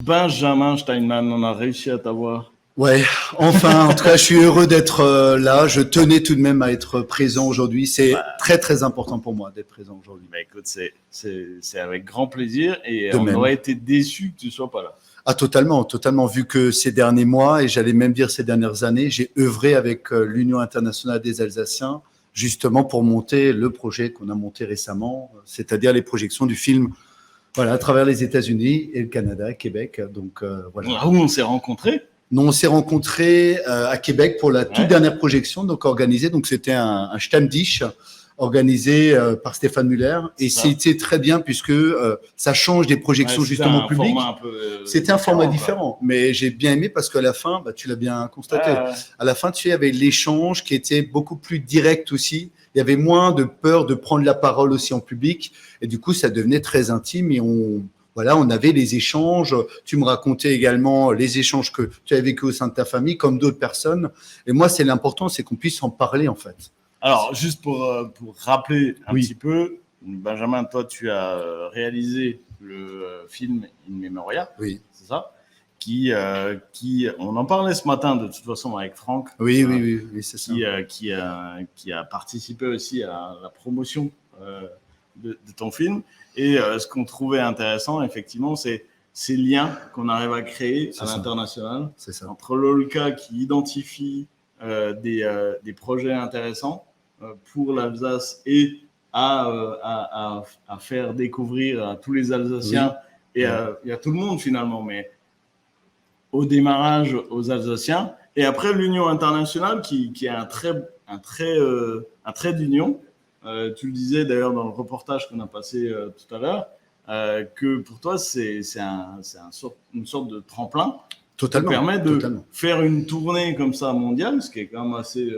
Benjamin Steinman, on a réussi à t'avoir. Ouais, enfin, en tout cas, je suis heureux d'être là. Je tenais tout de même à être présent aujourd'hui. C'est très, très important pour moi d'être présent aujourd'hui. Bah écoute, c'est avec grand plaisir et De on même. aurait été déçus que tu sois pas là. Ah, totalement, totalement. Vu que ces derniers mois, et j'allais même dire ces dernières années, j'ai œuvré avec l'Union internationale des Alsaciens, justement pour monter le projet qu'on a monté récemment, c'est-à-dire les projections du film, voilà, à travers les États-Unis et le Canada, Québec. Donc voilà. Où on s'est rencontrés. Nous, on s'est rencontrés à Québec pour la toute dernière projection, donc organisée. Donc c'était un Stammtisch organisé par Stéphane Muller, et c'était très bien puisque ça change des projections justement publiques. C'était un format différent, mais j'ai bien aimé parce qu'à la fin, tu l'as bien constaté, à la fin, tu avais l'échange qui était beaucoup plus direct aussi. Il y avait moins de peur de prendre la parole aussi en public, et du coup, ça devenait très intime et on avait les échanges. Tu me racontais également les échanges que tu as vécu au sein de ta famille, comme d'autres personnes. Et moi, c'est l'important, c'est qu'on puisse en parler, en fait. Alors, juste pour rappeler un petit peu, Benjamin, toi, tu as réalisé le film In Memoria, c'est ça, qui, on en parlait ce matin de toute façon avec Franck. Oui, c'est ça. Qui a participé aussi à la promotion de ton film. Et ce qu'on trouvait intéressant, effectivement, c'est ces liens qu'on arrive à créer à l'international entre l'OLCA qui identifie des projets intéressants pour l'Alsace et à faire découvrir à tous les Alsaciens et à tout le monde finalement, mais au démarrage aux Alsaciens. Et après, l'Union internationale qui est un trait d'union. Tu le disais d'ailleurs dans le reportage qu'on a passé tout à l'heure, que pour toi, c'est une sorte de tremplin. Totalement. Qui permet de faire une tournée comme ça mondiale, ce qui est quand même assez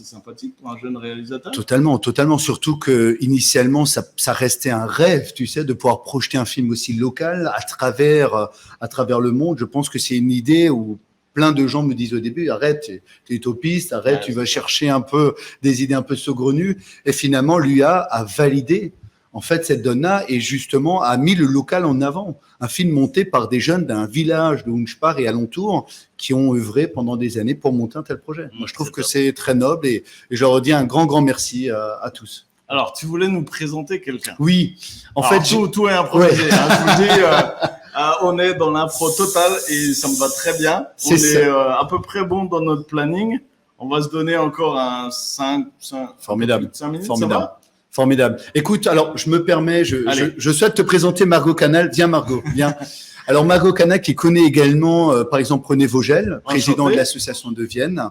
sympathique pour un jeune réalisateur. Totalement. Surtout que initialement, ça restait un rêve, tu sais, de pouvoir projeter un film aussi local à travers le monde. Je pense que c'est une idée où plein de gens me disent au début, arrête, t'es utopiste, arrête, tu vas chercher un peu des idées un peu saugrenues. Et finalement, l'UA a validé en fait cette donne-là et justement a mis le local en avant. Un film monté par des jeunes d'un village de Hunspar et alentour qui ont œuvré pendant des années pour monter un tel projet. Moi, je trouve que c'est très noble et je leur dis un grand merci à tous. Alors, tu voulais nous présenter quelqu'un. Oui. En fait, tout est improvisé. Ouais. Hein, je vous dis, on est dans l'impro totale et ça me va très bien. On est à peu près bon dans notre planning. On va se donner encore un 5 Formidable. 5 minutes, Formidable. Ça va ? Formidable. Écoute, alors, je me permets, je souhaite te présenter Margot Canal. Viens, Margot, viens. Alors, Margot Canal, qui connaît également, par exemple, René Vogel, président de l'association de Vienne.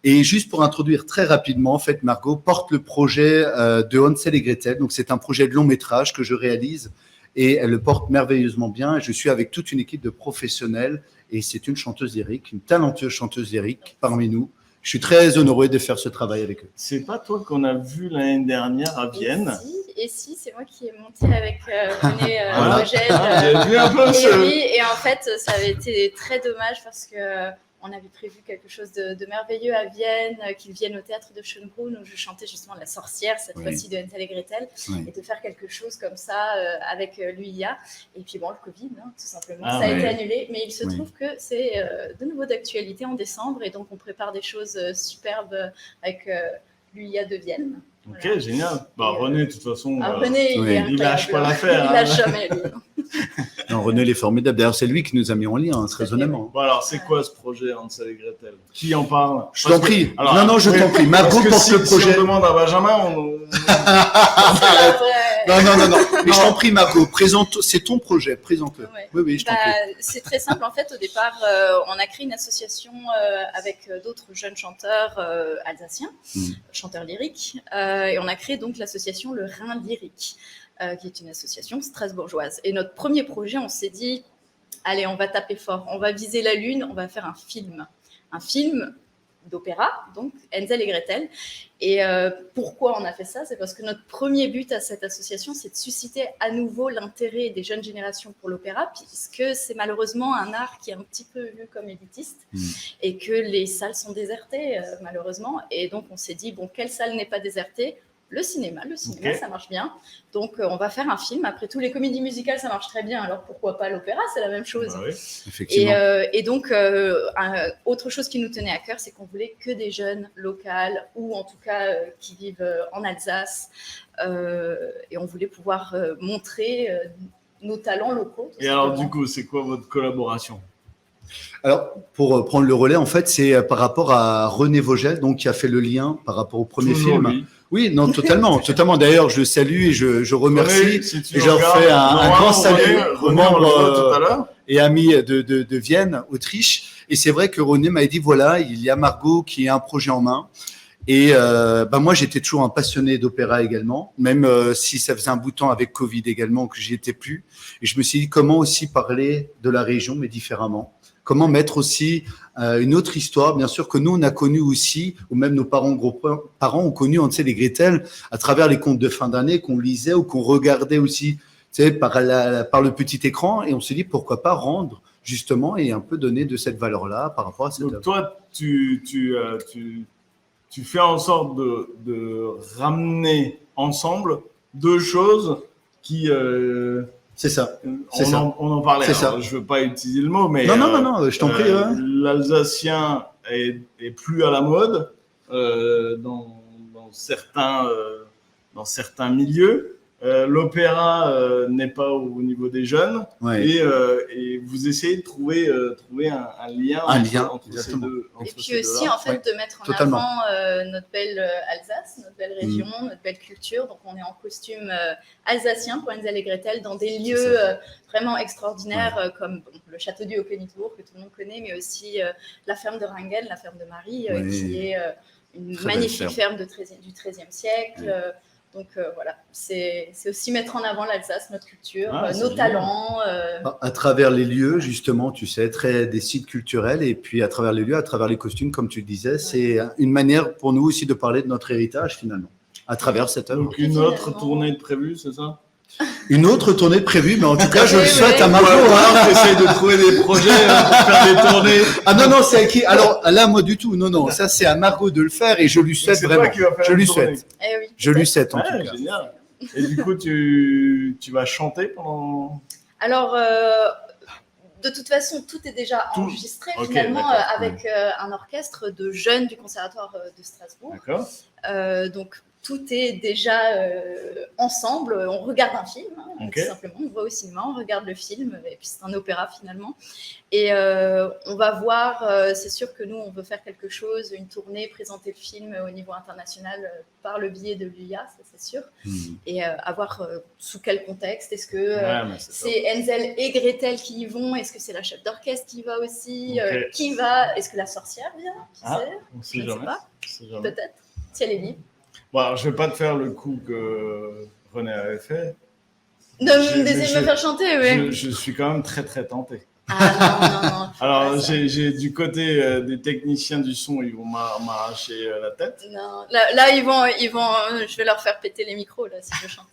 Et juste pour introduire très rapidement, en fait, Margot porte le projet de Hansel et Gretel. Donc, c'est un projet de long métrage que je réalise et elle le porte merveilleusement bien. Et je suis avec toute une équipe de professionnels et c'est une chanteuse lyrique, une talentueuse chanteuse lyrique parmi nous. Je suis très honoré de faire ce travail avec eux. C'est pas toi qu'on a vu l'année dernière à Vienne? Et si, c'est moi qui ai monté avec René Vogel. Et en fait, ça avait été très dommage parce que on avait prévu quelque chose de merveilleux à Vienne, qu'ils viennent au théâtre de Schönbrunn où je chantais justement la sorcière, cette fois-ci de Hansel et Gretel, et de faire quelque chose comme ça avec l'UIA. Et puis bon, le Covid, tout simplement, ça a été annulé. Mais il se trouve que c'est de nouveau d'actualité en décembre, et donc on prépare des choses superbes avec l'UIA de Vienne. Ok, voilà. Génial. René, de toute façon, René, il lâche pas l'affaire. Il lâche jamais, lui. Non, René, il est formidable. D'ailleurs, c'est lui qui nous a mis en lien, très honnêtement. Bon, alors, c'est quoi ce projet Hansel et Gretel? Qui en parle? Je t'en prie. Non, je t'en prie. Margot porte le projet. Si on demande à Benjamin, Non. Mais je t'en prie, Margot, présente. C'est ton projet, présente-le. Ouais. Oui, je t'en prie. C'est très simple. En fait, au départ, on a créé une association avec d'autres jeunes chanteurs alsaciens, chanteurs lyriques, et on a créé donc l'association Le Rhin Lyrique, qui est une association strasbourgeoise. Et notre premier projet, on s'est dit, allez, on va taper fort, on va viser la lune, on va faire un film d'opéra, donc Hansel et Gretel. Et pourquoi on a fait ça? C'est parce que notre premier but à cette association, c'est de susciter à nouveau l'intérêt des jeunes générations pour l'opéra, puisque c'est malheureusement un art qui est un petit peu vu comme élitiste, et que les salles sont désertées, malheureusement. Et donc on s'est dit, bon, quelle salle n'est pas désertée? Le cinéma, Ok. ça marche bien. Donc, on va faire un film. Après tout, les comédies musicales, ça marche très bien. Alors, pourquoi pas l'opéra? C'est la même chose. Bah oui. Effectivement. Et donc, autre chose qui nous tenait à cœur, c'est qu'on voulait que des jeunes locales ou en tout cas qui vivent en Alsace. Et on voulait pouvoir montrer nos talents locaux. Et alors, du coup, c'est quoi votre collaboration? Alors, pour prendre le relais, en fait, c'est par rapport à René Vogel, donc qui a fait le lien par rapport au premier Toujours film. lui. Oui, non, totalement, totalement. D'ailleurs, je le salue et je remercie. René, si tu et je regardes, refais un grand salut aux René, on le voit membres tout à l'heure. et amis de Vienne, Autriche. Et c'est vrai que René m'avait dit, voilà, il y a Margot qui a un projet en main. Et moi, j'étais toujours un passionné d'opéra également, même si ça faisait un bout de temps avec Covid également que j'y étais plus. Et je me suis dit, comment aussi parler de la région, mais différemment. Comment mettre aussi une autre histoire, bien sûr, que nous, on a connu aussi, ou même nos gros-parents ont connu, on sait, les Gretel, à travers les contes de fin d'année qu'on lisait ou qu'on regardait aussi, tu sais, par le petit écran. Et on s'est dit, pourquoi pas rendre, justement, et un peu donner de cette valeur-là par rapport à cette Donc, œuvre. toi, tu fais en sorte de ramener ensemble deux choses qui. C'est ça. On en parlait. C'est ça. Alors, je ne veux pas utiliser le mot, mais. Non, je t'en prie. Ouais. L'Alsacien est plus à la mode dans certains milieux. L'opéra n'est pas au niveau des jeunes. Ouais. Et vous essayez de trouver un lien entre ces exactement. deux. Et puis aussi, en fait, de mettre en totalement. avant notre belle Alsace, notre belle région, notre belle culture. Donc, on est en costume alsacien pour Hansel et Gretel dans des lieux vraiment extraordinaires comme le château du Haut-Königsbourg que tout le monde connaît, mais aussi la ferme de Ringen, la ferme de Marie, qui est une Très magnifique belle ferme du XIIIe siècle. Donc voilà, c'est aussi mettre en avant l'Alsace, notre culture, nos talents. À travers les lieux, justement, tu sais, des sites culturels, et puis à travers les lieux, à travers les costumes, comme tu le disais, c'est une manière pour nous aussi de parler de notre héritage, finalement, à travers cette œuvre. Donc, une autre tournée de prévue, c'est ça? Une autre tournée prévue, mais en tout cas, je le souhaite à Margot. Tu essayes de trouver des projets pour faire des tournées. Ah non, c'est à qui? Alors là, moi du tout, non, ça c'est à Margot de le faire et je lui souhaite vraiment. Je lui souhaite. Eh oui, Je lui souhaite en tout cas. Génial. Et du coup, tu vas chanter pendant. Alors, de toute façon, tout est déjà enregistré finalement avec un orchestre de jeunes du Conservatoire de Strasbourg. D'accord. Donc, tout est déjà ensemble. On regarde un film, tout simplement. On va au cinéma, on regarde le film, et puis c'est un opéra finalement. Et on va voir, c'est sûr que nous, on veut faire quelque chose, une tournée, présenter le film au niveau international par le biais de l'UIA, ça c'est sûr. Et avoir sous quel contexte. Est-ce que c'est Hansel et Gretel qui y vont? Est-ce que c'est la chef d'orchestre qui va aussi? Qui va? Est-ce que la sorcière vient? On sait jamais. Je ne sais pas. Peut-être, si elle est libre. Bon, alors, je ne vais pas te faire le coup que René avait fait. D'essayer de me faire chanter, oui. Je suis quand même très, très tenté. Ah non. Alors, j'ai du côté des techniciens du son, ils vont m'arracher la tête. Non, là ils vont, je vais leur faire péter les micros, là, si je chante.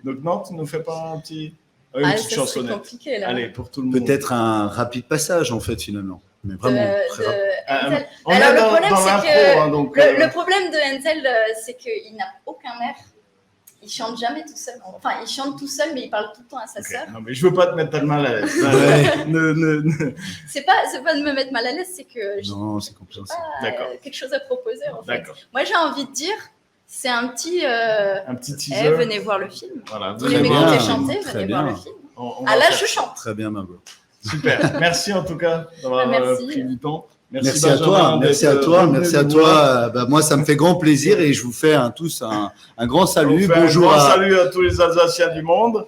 Donc, non, tu ne nous fais pas un petit. Une petite chansonnette. C'est compliqué, là. Allez, pour tout le monde. Peut-être un rapide passage, en fait, finalement. Mais vraiment. Hansel. On alors, est le dans problème, c'est l'impro, que donc, le problème de Hansel, c'est qu'il n'a aucun air. Il chante jamais tout seul. Enfin, il chante tout seul, mais il parle tout le temps à sa sœur. Non, mais je veux pas te mettre mal à l'aise. C'est pas de me mettre mal à l'aise, c'est que non, c'est compréhensible. Quelque chose à proposer, en fait. D'accord. Moi, j'ai envie de dire, c'est un petit teaser. Venez voir le film. Voilà, vous voulez m'écouter chanter, venez voir le film. Là, je chante. Très bien, Margot. Super. Merci en tout cas d'avoir pris du temps. Merci à toi. Merci à toi. Moi, ça me fait grand plaisir et je vous fais tous un grand salut. Bonjour. Un grand salut à tous les Alsaciens du monde.